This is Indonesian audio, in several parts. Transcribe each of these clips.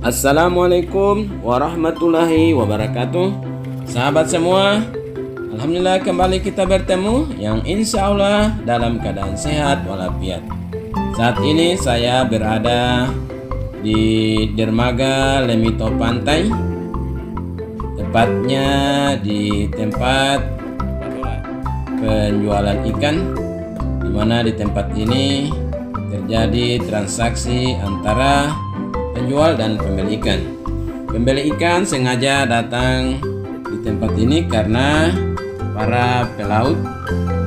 Assalamualaikum warahmatullahi wabarakatuh. Sahabat semua, alhamdulillah kembali kita bertemu yang insya Allah dalam keadaan sehat walafiat. Saat ini saya berada di dermaga Lemito Pantai, tepatnya di tempat penjualan ikan, di mana di tempat ini terjadi transaksi antara penjual dan pembeli ikan. Pembeli ikan sengaja datang di tempat ini karena para pelaut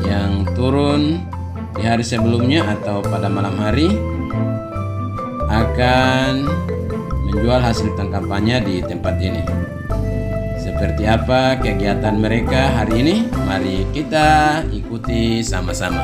yang turun di hari sebelumnya atau pada malam hari akan menjual hasil tangkapannya di tempat ini. Seperti apa kegiatan mereka hari ini? Mari kita ikuti sama-sama.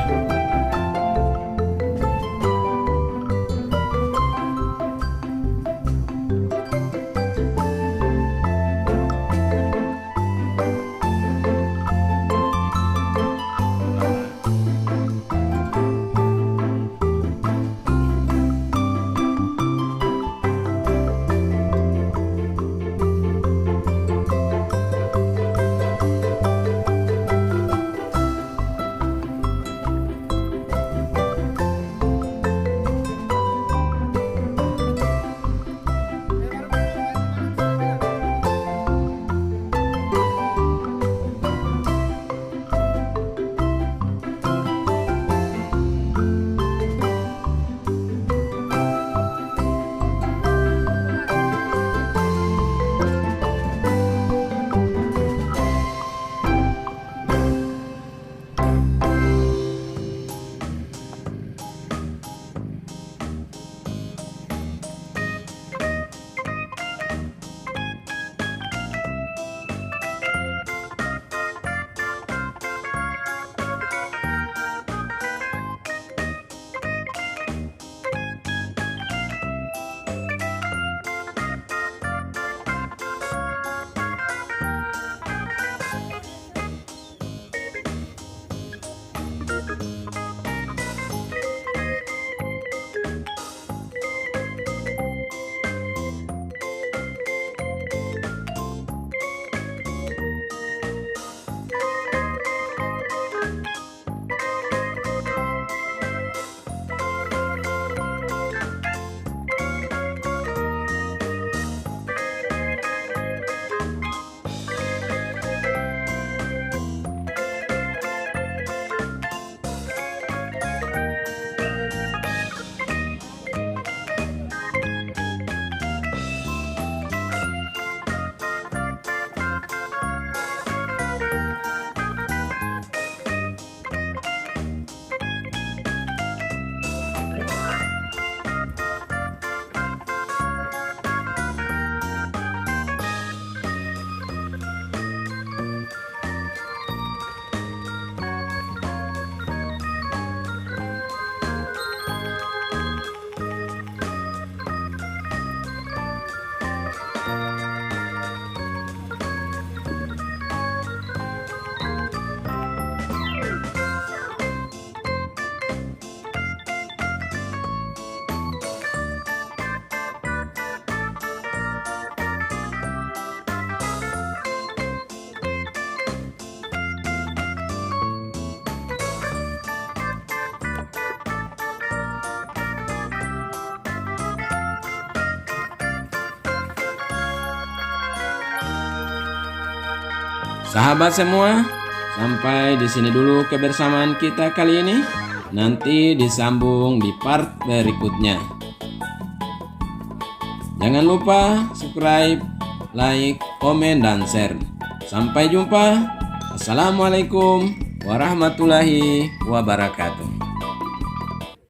Sahabat semua, sampai di sini dulu kebersamaan kita kali ini. Nanti disambung di part berikutnya. Jangan lupa subscribe, like, komen, dan share. Sampai jumpa. Assalamualaikum warahmatullahi wabarakatuh.